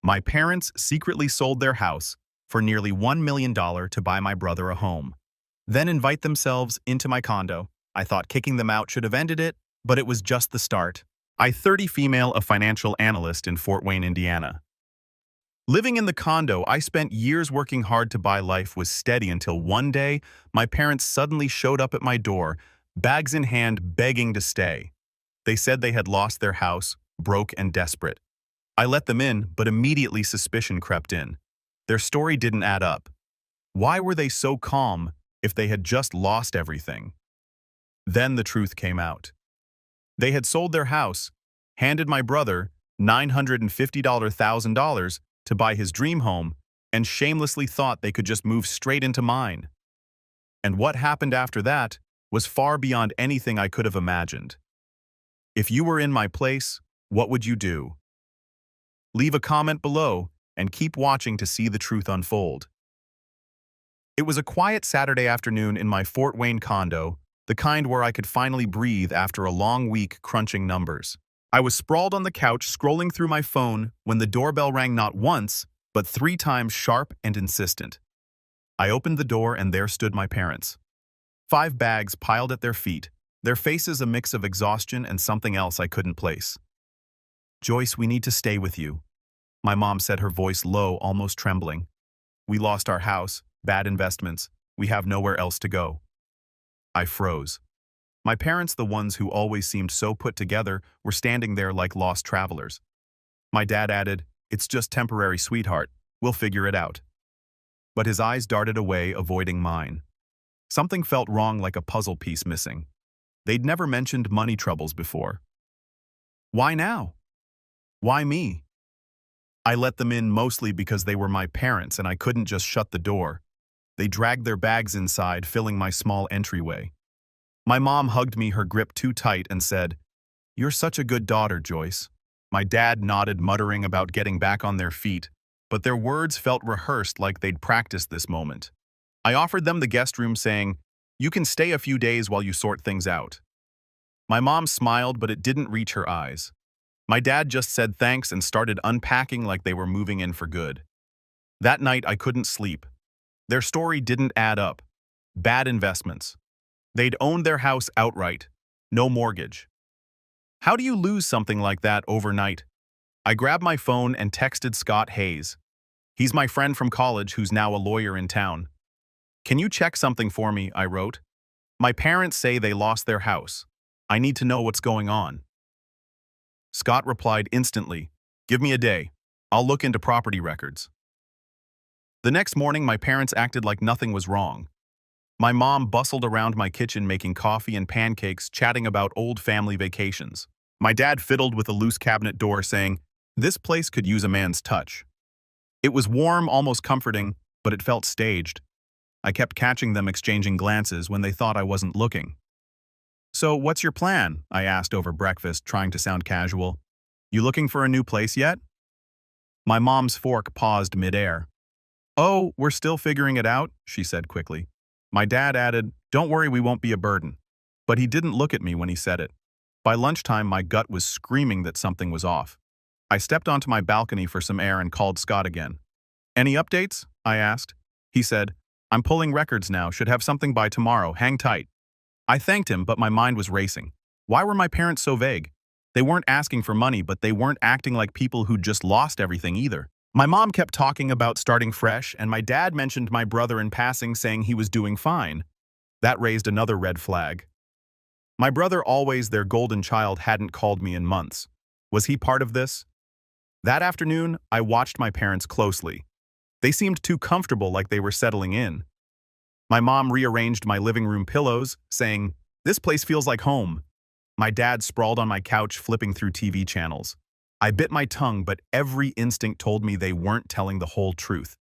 My parents secretly sold their house for nearly $1 million to buy my brother a home, then invite themselves into my condo. I thought kicking them out should have ended it, but it was just the start. I 30 female, a financial analyst in Fort Wayne, Indiana. Living in the condo I spent years working hard to buy life was steady until one day my parents suddenly showed up at my door, bags in hand, begging to stay. They said they had lost their house, broke and desperate. I let them in, but immediately suspicion crept in. Their story didn't add up. Why were they so calm if they had just lost everything? Then the truth came out. They had sold their house, handed my brother $950,000 to buy his dream home, and shamelessly thought they could just move straight into mine. And what happened after that was far beyond anything I could have imagined. If you were in my place, what would you do? Leave a comment below and keep watching to see the truth unfold. It was a quiet Saturday afternoon in my Fort Wayne condo, the kind where I could finally breathe after a long week crunching numbers. I was sprawled on the couch scrolling through my phone when the doorbell rang not once, but 3 times sharp and insistent. I opened the door and there stood my parents. 5 bags piled at their feet, their faces a mix of exhaustion and something else I couldn't place. "Joyce, we need to stay with you," my mom said, her voice low, almost trembling. "We lost our house, bad investments, we have nowhere else to go." I froze. My parents, the ones who always seemed so put together, were standing there like lost travelers. My dad added, "It's just temporary, sweetheart. We'll figure it out." But his eyes darted away, avoiding mine. Something felt wrong, like a puzzle piece missing. They'd never mentioned money troubles before. Why now? Why me? I let them in mostly because they were my parents and I couldn't just shut the door. They dragged their bags inside, filling my small entryway. My mom hugged me, her grip too tight, and said, "You're such a good daughter, Joyce." My dad nodded, muttering about getting back on their feet, but their words felt rehearsed, like they'd practiced this moment. I offered them the guest room, saying, "You can stay a few days while you sort things out." My mom smiled, but it didn't reach her eyes. My dad just said thanks and started unpacking like they were moving in for good. That night I couldn't sleep. Their story didn't add up. Bad investments. They'd owned their house outright. No mortgage. How do you lose something like that overnight? I grabbed my phone and texted Scott Hayes. He's my friend from college who's now a lawyer in town. "Can you check something for me?" I wrote. "My parents say they lost their house. I need to know what's going on." Scott replied instantly, "Give me a day. I'll look into property records." The next morning, my parents acted like nothing was wrong. My mom bustled around my kitchen making coffee and pancakes, chatting about old family vacations. My dad fiddled with a loose cabinet door, saying, "This place could use a man's touch." It was warm, almost comforting, but it felt staged. I kept catching them exchanging glances when they thought I wasn't looking. "So, what's your plan?" I asked over breakfast, trying to sound casual. "You looking for a new place yet?" My mom's fork paused midair. "Oh, we're still figuring it out," she said quickly. My dad added, "Don't worry, we won't be a burden." But he didn't look at me when he said it. By lunchtime, my gut was screaming that something was off. I stepped onto my balcony for some air and called Scott again. "Any updates?" I asked. He said, "I'm pulling records now, should have something by tomorrow, hang tight." I thanked him, but my mind was racing. Why were my parents so vague? They weren't asking for money, but they weren't acting like people who'd just lost everything either. My mom kept talking about starting fresh, and my dad mentioned my brother in passing, saying he was doing fine. That raised another red flag. My brother, always their golden child, hadn't called me in months. Was he part of this? That afternoon, I watched my parents closely. They seemed too comfortable, like they were settling in. My mom rearranged my living room pillows, saying, "This place feels like home." My dad sprawled on my couch, flipping through TV channels. I bit my tongue, but every instinct told me they weren't telling the whole truth.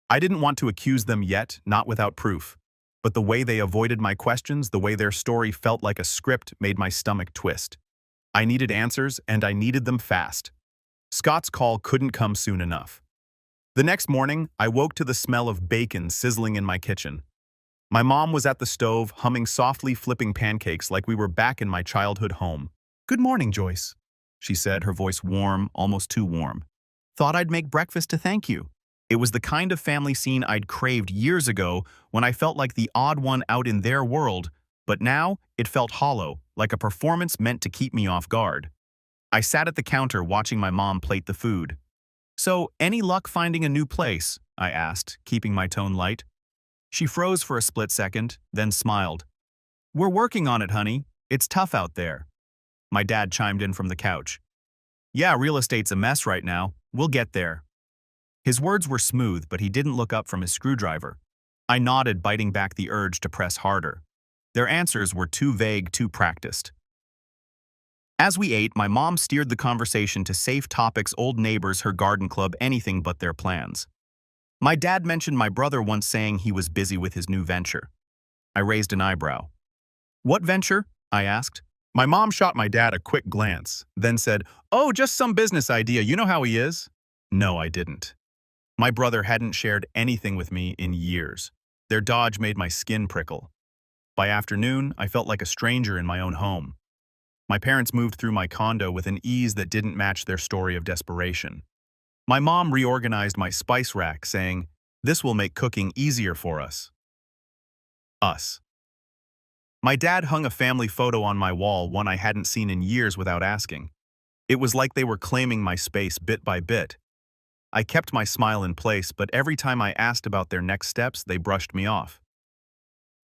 I didn't want to accuse them yet, not without proof. But the way they avoided my questions, the way their story felt like a script, made my stomach twist. I needed answers, and I needed them fast. Scott's call couldn't come soon enough. The next morning, I woke to the smell of bacon sizzling in my kitchen. My mom was at the stove, humming softly, flipping pancakes like we were back in my childhood home. "Good morning, Joyce," she said, her voice warm, almost too warm. Thought I'd make breakfast to thank you. It was the kind of family scene I'd craved years ago when I felt like the odd one out in their world, but now it felt hollow, like a performance meant to keep me off guard. I sat at the counter watching my mom plate the food. "So, any luck finding a new place?" I asked, keeping my tone light. She froze for a split second, then smiled. "We're working on it, honey. It's tough out there." My dad chimed in from the couch. "Yeah, real estate's a mess right now. We'll get there." His words were smooth, but he didn't look up from his screwdriver. I nodded, biting back the urge to press harder. Their answers were too vague, too practiced. As we ate, my mom steered the conversation to safe topics: old neighbors, her garden club, anything but their plans. My dad mentioned my brother once saying he was busy with his new venture. I raised an eyebrow. "What venture?" I asked. My mom shot my dad a quick glance, then said, "Oh, just some business idea. You know how he is." No, I didn't. My brother hadn't shared anything with me in years. Their dodge made my skin prickle. By afternoon, I felt like a stranger in my own home. My parents moved through my condo with an ease that didn't match their story of desperation. My mom reorganized my spice rack, saying, "This will make cooking easier for us." Us. My dad hung a family photo on my wall, one I hadn't seen in years, without asking. It was like they were claiming my space bit by bit. I kept my smile in place, but every time I asked about their next steps, they brushed me off.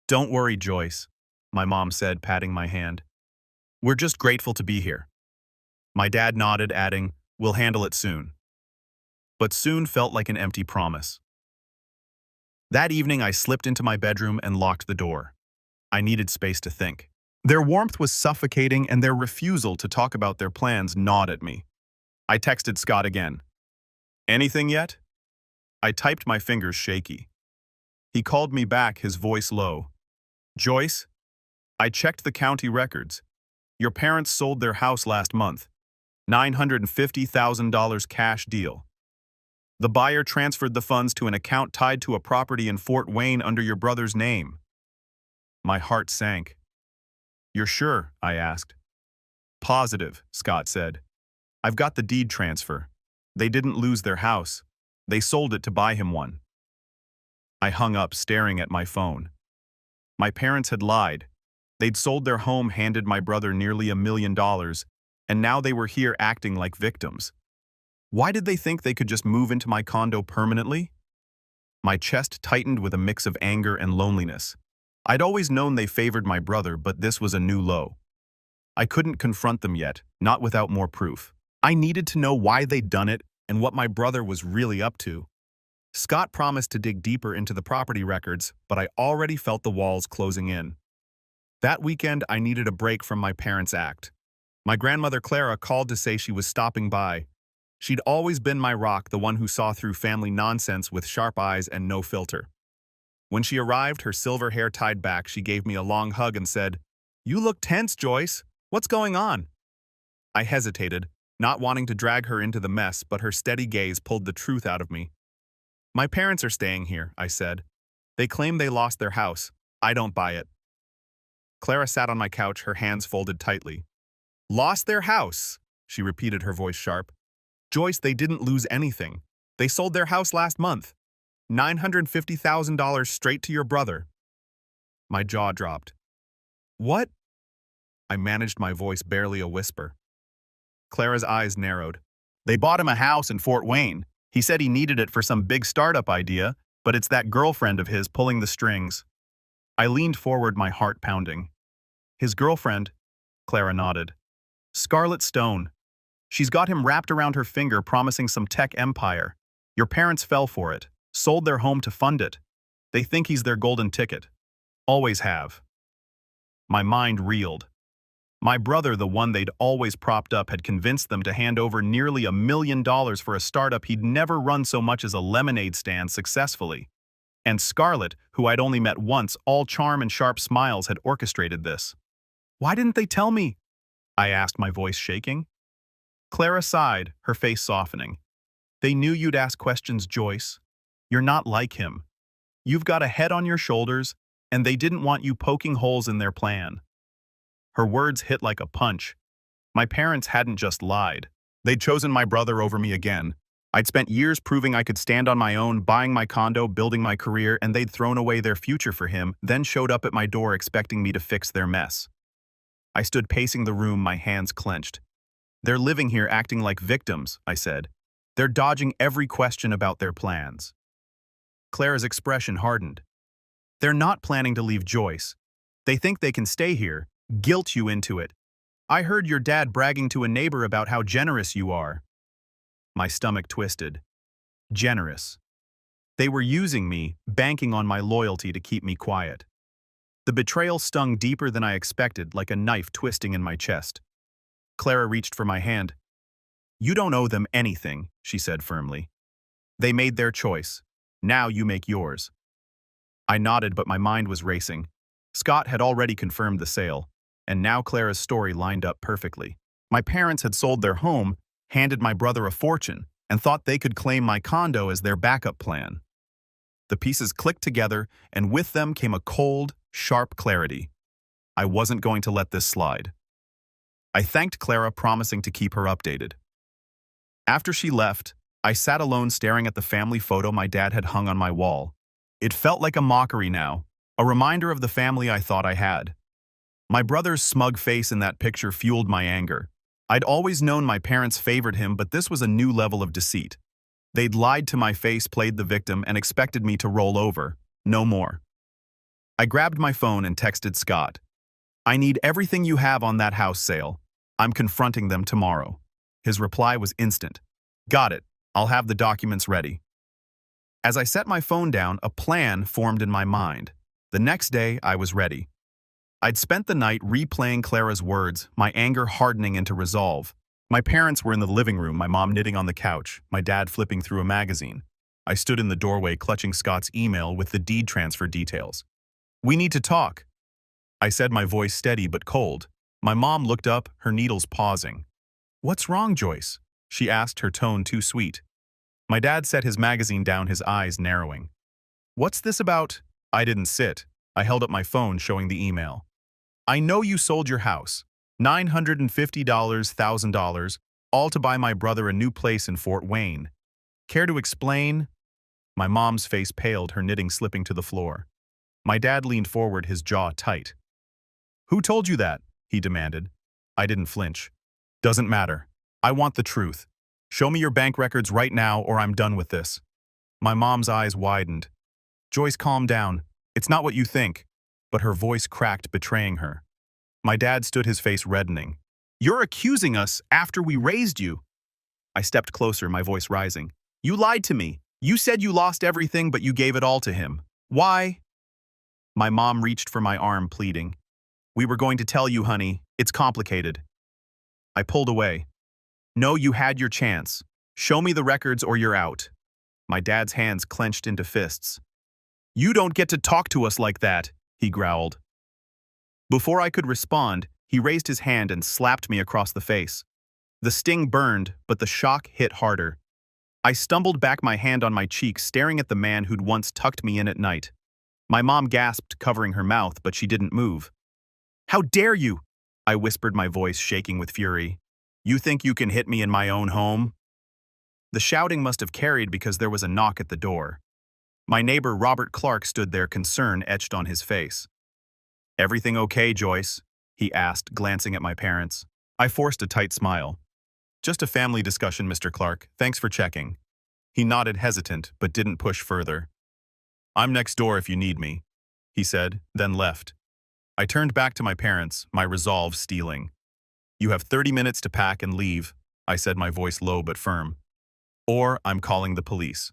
"Don't worry, Joyce," my mom said, patting my hand. "We're just grateful to be here." My dad nodded, adding, "We'll handle it soon." But soon felt like an empty promise. That evening, I slipped into my bedroom and locked the door. I needed space to think. Their warmth was suffocating, and their refusal to talk about their plans gnawed at me. I texted Scott again. "Anything yet?" I typed, my fingers shaky. He called me back, his voice low. "Joyce, I checked the county records. Your parents sold their house last month. $950,000 cash deal. The buyer transferred the funds to an account tied to a property in Fort Wayne under your brother's name." My heart sank. "You're sure?" I asked. "Positive," Scott said. "I've got the deed transfer. They didn't lose their house. They sold it to buy him one." I hung up, staring at my phone. My parents had lied. They'd sold their home, handed my brother nearly $1 million, and now they were here acting like victims. Why did they think they could just move into my condo permanently? My chest tightened with a mix of anger and loneliness. I'd always known they favored my brother, but this was a new low. I couldn't confront them yet, not without more proof. I needed to know why they'd done it and what my brother was really up to. Scott promised to dig deeper into the property records, but I already felt the walls closing in. That weekend, I needed a break from my parents' act. My grandmother Clara called to say she was stopping by. She'd always been my rock, the one who saw through family nonsense with sharp eyes and no filter. When she arrived, her silver hair tied back, she gave me a long hug and said, "You look tense, Joyce. What's going on?" I hesitated, not wanting to drag her into the mess, but her steady gaze pulled the truth out of me. "My parents are staying here," I said. "They claim they lost their house. I don't buy it." Clara sat on my couch, her hands folded tightly. "Lost their house," she repeated, her voice sharp. "Joyce, they didn't lose anything. They sold their house last month. $950,000 straight to your brother." My jaw dropped. "What?" I managed my voice, barely a whisper. Clara's eyes narrowed. "They bought him a house in Fort Wayne. He said he needed it for some big startup idea, but it's that girlfriend of his pulling the strings." I leaned forward, my heart pounding. "His girlfriend?" Clara nodded. "Scarlett Stone. She's got him wrapped around her finger, promising some tech empire. Your parents fell for it, sold their home to fund it. They think he's their golden ticket. Always have." My mind reeled. My brother, the one they'd always propped up, had convinced them to hand over nearly $1 million for a startup he'd never run so much as a lemonade stand successfully. And Scarlett, who I'd only met once, all charm and sharp smiles, had orchestrated this. "Why didn't they tell me?" I asked, my voice shaking. Clara sighed, her face softening. "They knew you'd ask questions, Joyce. You're not like him. You've got a head on your shoulders, and they didn't want you poking holes in their plan." Her words hit like a punch. My parents hadn't just lied. They'd chosen my brother over me again. I'd spent years proving I could stand on my own, buying my condo, building my career, and they'd thrown away their future for him, then showed up at my door expecting me to fix their mess. I stood pacing the room, my hands clenched. "They're living here acting like victims," I said. "They're dodging every question about their plans." Clara's expression hardened. "They're not planning to leave Joyce. They think they can stay here, guilt you into it. I heard your dad bragging to a neighbor about how generous you are." My stomach twisted. Generous. They were using me, banking on my loyalty to keep me quiet. The betrayal stung deeper than I expected, like a knife twisting in my chest. Clara reached for my hand. "You don't owe them anything," she said firmly. "They made their choice. Now you make yours." I nodded, but my mind was racing. Scott had already confirmed the sale, and now Clara's story lined up perfectly. My parents had sold their home, handed my brother a fortune, and thought they could claim my condo as their backup plan. The pieces clicked together, and with them came a cold, sharp clarity. I wasn't going to let this slide. I thanked Clara, promising to keep her updated. After she left, I sat alone staring at the family photo my dad had hung on my wall. It felt like a mockery now, a reminder of the family I thought I had. My brother's smug face in that picture fueled my anger. I'd always known my parents favored him, but this was a new level of deceit. They'd lied to my face, played the victim, and expected me to roll over. No more. I grabbed my phone and texted Scott. "I need everything you have on that house sale. I'm confronting them tomorrow." His reply was instant. "Got it. I'll have the documents ready." As I set my phone down, a plan formed in my mind. The next day, I was ready. I'd spent the night replaying Clara's words, my anger hardening into resolve. My parents were in the living room, my mom knitting on the couch, my dad flipping through a magazine. I stood in the doorway clutching Scott's email with the deed transfer details. "We need to talk," I said, my voice steady but cold. My mom looked up, her needles pausing. "What's wrong, Joyce?" she asked, her tone too sweet. My dad set his magazine down, his eyes narrowing. "What's this about?" I didn't sit. I held up my phone, showing the email. "I know you sold your house. $950, $1,000, all to buy my brother a new place in Fort Wayne. Care to explain?" My mom's face paled, her knitting slipping to the floor. My dad leaned forward, his jaw tight. "Who told you that?" he demanded. I didn't flinch. "Doesn't matter. I want the truth. Show me your bank records right now, or I'm done with this." My mom's eyes widened. "Joyce, calm down. It's not what you think." But her voice cracked, betraying her. My dad stood, his face reddening. "You're accusing us after we raised you." I stepped closer, my voice rising. "You lied to me. You said you lost everything, but you gave it all to him. Why?" My mom reached for my arm, pleading. "We were going to tell you, honey. It's complicated." I pulled away. "No, you had your chance. Show me the records or you're out." My dad's hands clenched into fists. "You don't get to talk to us like that," he growled. Before I could respond, he raised his hand and slapped me across the face. The sting burned, but the shock hit harder. I stumbled back, my hand on my cheek, staring at the man who'd once tucked me in at night. My mom gasped, covering her mouth, but she didn't move. "How dare you?" I whispered, my voice shaking with fury. "You think you can hit me in my own home?" The shouting must have carried because there was a knock at the door. My neighbor, Robert Clark, stood there, concern etched on his face. "Everything okay, Joyce?" he asked, glancing at my parents. I forced a tight smile. "Just a family discussion, Mr. Clark. Thanks for checking." He nodded, hesitant, but didn't push further. "I'm next door if you need me," he said, then left. I turned back to my parents, my resolve steeling. "You have 30 minutes to pack and leave," I said, my voice low but firm. "Or I'm calling the police."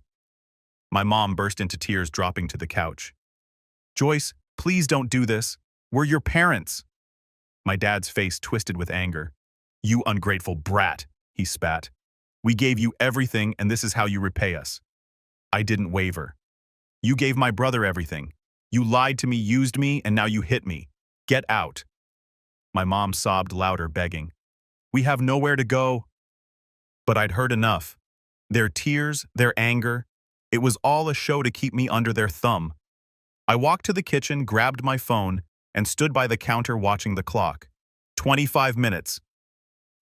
My mom burst into tears, dropping to the couch. "Joyce, please don't do this. We're your parents." My dad's face twisted with anger. "You ungrateful brat," he spat. "We gave you everything, and this is how you repay us." I didn't waver. "You gave my brother everything. You lied to me, used me, and now you hit me. Get out." My mom sobbed louder, begging. "We have nowhere to go." But I'd heard enough. Their tears, their anger, it was all a show to keep me under their thumb. I walked to the kitchen, grabbed my phone, and stood by the counter watching the clock. 25 minutes.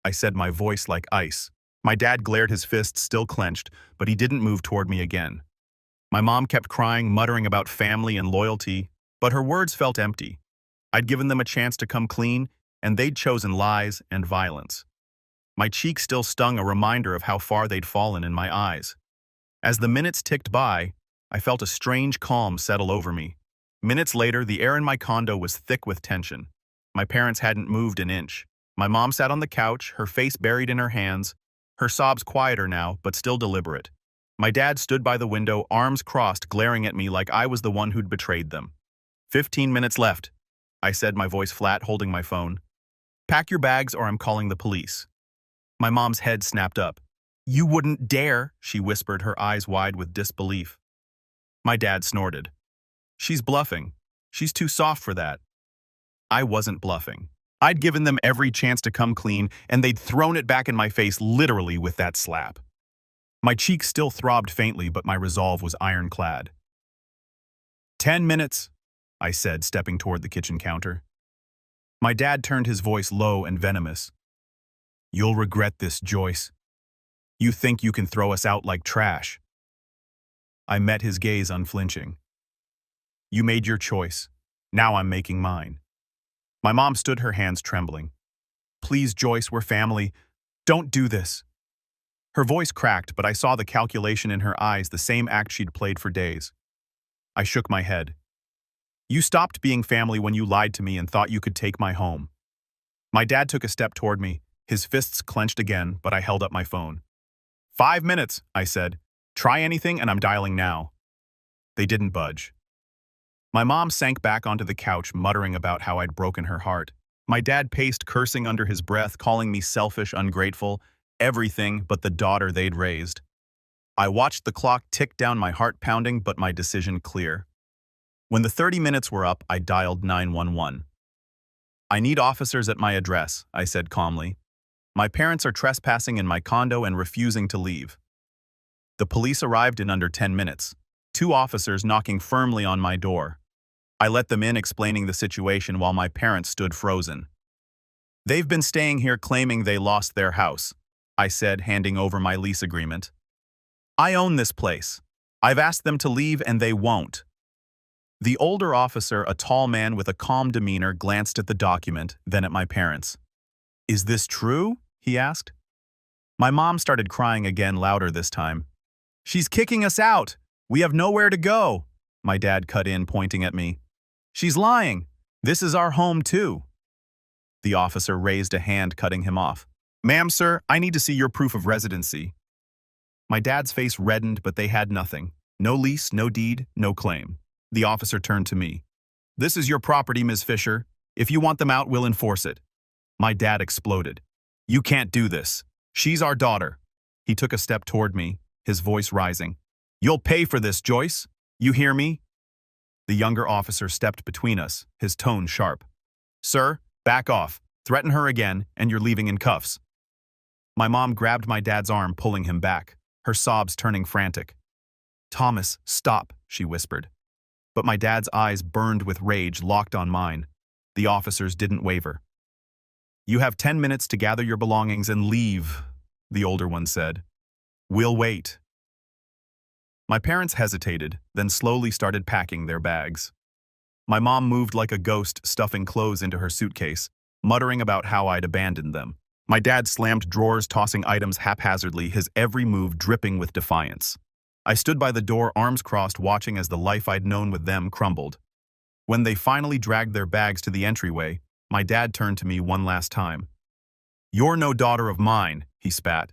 I said, my voice like ice. My dad glared, his fists still clenched, but he didn't move toward me again. My mom kept crying, muttering about family and loyalty, but her words felt empty. I'd given them a chance to come clean, and they'd chosen lies and violence. My cheek still stung, a reminder of how far they'd fallen in my eyes. As the minutes ticked by, I felt a strange calm settle over me. Minutes later, the air in my condo was thick with tension. My parents hadn't moved an inch. My mom sat on the couch, her face buried in her hands, her sobs quieter now, but still deliberate. My dad stood by the window, arms crossed, glaring at me like I was the one who'd betrayed them. 15 minutes left, I said, my voice flat, holding my phone. Pack your bags or I'm calling the police. My mom's head snapped up. You wouldn't dare, she whispered, her eyes wide with disbelief. My dad snorted. She's bluffing. She's too soft for that. I wasn't bluffing. I'd given them every chance to come clean, and they'd thrown it back in my face literally with that slap. My cheeks still throbbed faintly, but my resolve was ironclad. 10 minutes, I said, stepping toward the kitchen counter. My dad turned, his voice low and venomous. You'll regret this, Joyce. You think you can throw us out like trash. I met his gaze, unflinching. You made your choice. Now I'm making mine. My mom stood, her hands trembling. Please, Joyce, we're family. Don't do this. Her voice cracked, but I saw the calculation in her eyes, the same act she'd played for days. I shook my head. You stopped being family when you lied to me and thought you could take my home. My dad took a step toward me, his fists clenched again, but I held up my phone. 5 minutes, I said. Try anything and I'm dialing now. They didn't budge. My mom sank back onto the couch, muttering about how I'd broken her heart. My dad paced, cursing under his breath, calling me selfish, ungrateful, everything but the daughter they'd raised. I watched the clock tick down, my heart pounding, but my decision clear. When the 30 minutes were up, I dialed 911. I need officers at my address, I said calmly. My parents are trespassing in my condo and refusing to leave. The police arrived in under 10 minutes, 2 officers knocking firmly on my door. I let them in, explaining the situation while my parents stood frozen. They've been staying here claiming they lost their house, I said, handing over my lease agreement. I own this place. I've asked them to leave and they won't. The older officer, a tall man with a calm demeanor, glanced at the document, then at my parents. Is this true? He asked. My mom started crying again, louder this time. She's kicking us out. We have nowhere to go. My dad cut in, pointing at me. She's lying. This is our home too. The officer raised a hand, cutting him off. Ma'am, sir, I need to see your proof of residency. My dad's face reddened, but they had nothing. No lease, no deed, no claim. The officer turned to me. This is your property, Ms. Fisher. If you want them out, we'll enforce it. My dad exploded. You can't do this. She's our daughter. He took a step toward me, his voice rising. You'll pay for this, Joyce. You hear me? The younger officer stepped between us, his tone sharp. Sir, back off. Threaten her again, and you're leaving in cuffs. My mom grabbed my dad's arm, pulling him back, her sobs turning frantic. Thomas, stop, she whispered. But my dad's eyes burned with rage, locked on mine. The officers didn't waver. You have 10 minutes to gather your belongings and leave, the older one said. We'll wait. My parents hesitated, then slowly started packing their bags. My mom moved like a ghost, stuffing clothes into her suitcase, muttering about how I'd abandoned them. My dad slammed drawers, tossing items haphazardly, his every move dripping with defiance. I stood by the door, arms crossed, watching as the life I'd known with them crumbled. When they finally dragged their bags to the entryway, my dad turned to me one last time. You're no daughter of mine, he spat.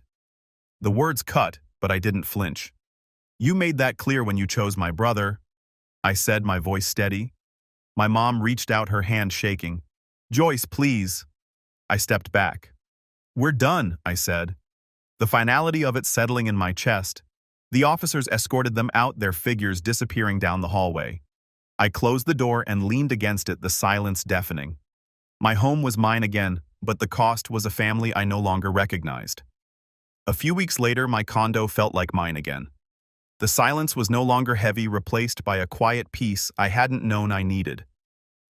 The words cut, but I didn't flinch. You made that clear when you chose my brother, I said, my voice steady. My mom reached out, her hand shaking. Joyce, please. I stepped back. We're done, I said. The finality of it settling in my chest. The officers escorted them out, their figures disappearing down the hallway. I closed the door and leaned against it, the silence deafening. My home was mine again, but the cost was a family I no longer recognized. A few weeks later, my condo felt like mine again. The silence was no longer heavy, replaced by a quiet peace I hadn't known I needed.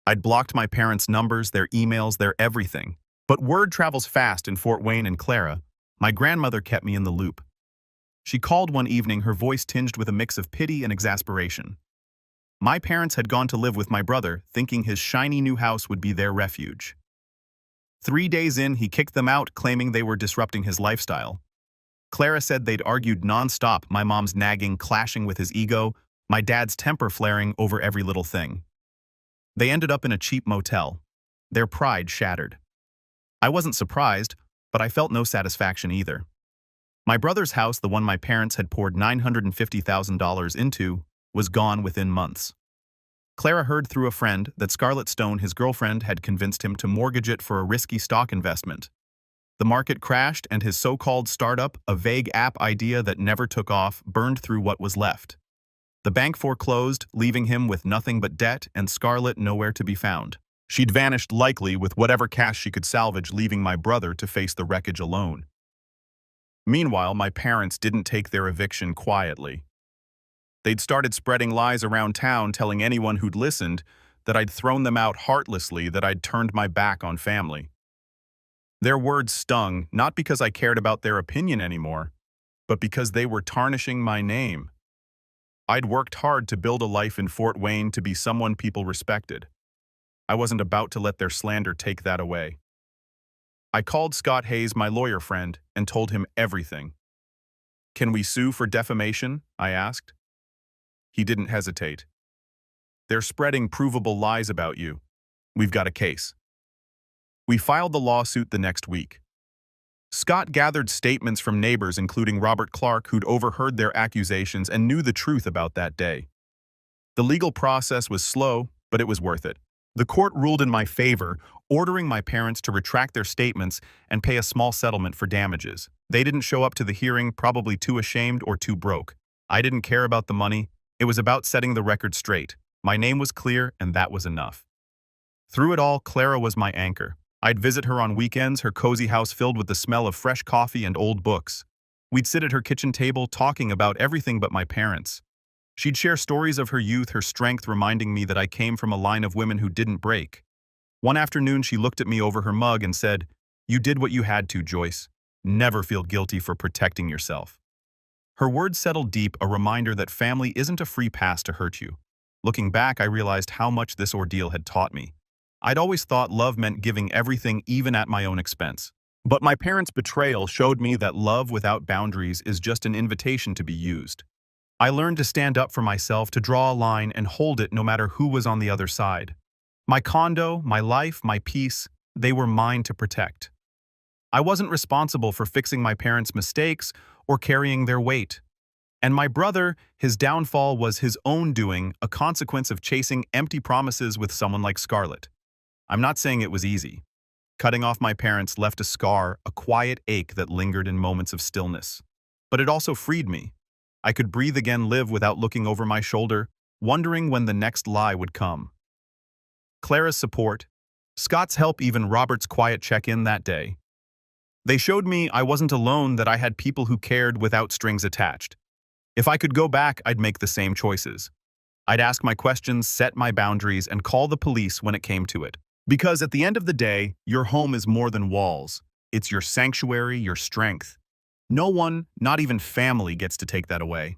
I'd blocked my parents' numbers, their emails, their everything. But word travels fast in Fort Wayne and Clara. My grandmother kept me in the loop. She called one evening, her voice tinged with a mix of pity and exasperation. My parents had gone to live with my brother, thinking his shiny new house would be their refuge. 3 days in, he kicked them out, claiming they were disrupting his lifestyle. Clara said they'd argued nonstop, my mom's nagging clashing with his ego, my dad's temper flaring over every little thing. They ended up in a cheap motel. Their pride shattered. I wasn't surprised, but I felt no satisfaction either. My brother's house, the one my parents had poured $950,000 into, was gone within months. Clara heard through a friend that Scarlett Stone, his girlfriend, had convinced him to mortgage it for a risky stock investment. The market crashed and his so-called startup, a vague app idea that never took off, burned through what was left. The bank foreclosed, leaving him with nothing but debt and Scarlett nowhere to be found. She'd vanished, likely with whatever cash she could salvage, leaving my brother to face the wreckage alone. Meanwhile, my parents didn't take their eviction quietly. They'd started spreading lies around town, telling anyone who'd listened that I'd thrown them out heartlessly, that I'd turned my back on family. Their words stung, not because I cared about their opinion anymore, but because they were tarnishing my name. I'd worked hard to build a life in Fort Wayne, to be someone people respected. I wasn't about to let their slander take that away. I called Scott Hayes, my lawyer friend, and told him everything. "Can we sue for defamation?" I asked. He didn't hesitate. "They're spreading provable lies about you. We've got a case." We filed the lawsuit the next week. Scott gathered statements from neighbors, including Robert Clark, who'd overheard their accusations and knew the truth about that day. The legal process was slow, but it was worth it. The court ruled in my favor, ordering my parents to retract their statements and pay a small settlement for damages. They didn't show up to the hearing, probably too ashamed or too broke. I didn't care about the money. It was about setting the record straight. My name was clear, and that was enough. Through it all, Clara was my anchor. I'd visit her on weekends, her cozy house filled with the smell of fresh coffee and old books. We'd sit at her kitchen table talking about everything but my parents. She'd share stories of her youth, her strength, reminding me that I came from a line of women who didn't break. One afternoon, she looked at me over her mug and said, "You did what you had to, Joyce. Never feel guilty for protecting yourself." Her words settled deep, a reminder that family isn't a free pass to hurt you. Looking back, I realized how much this ordeal had taught me. I'd always thought love meant giving everything, even at my own expense. But my parents' betrayal showed me that love without boundaries is just an invitation to be used. I learned to stand up for myself, to draw a line and hold it no matter who was on the other side. My condo, my life, my peace, they were mine to protect. I wasn't responsible for fixing my parents' mistakes or carrying their weight. And my brother, his downfall was his own doing, a consequence of chasing empty promises with someone like Scarlett. I'm not saying it was easy. Cutting off my parents left a scar, a quiet ache that lingered in moments of stillness. But it also freed me. I could breathe again, live without looking over my shoulder, wondering when the next lie would come. Clara's support, Scott's help, even Robert's quiet check-in that day. They showed me I wasn't alone, that I had people who cared without strings attached. If I could go back, I'd make the same choices. I'd ask my questions, set my boundaries, and call the police when it came to it. Because at the end of the day, your home is more than walls. It's your sanctuary, your strength. No one, not even family, gets to take that away.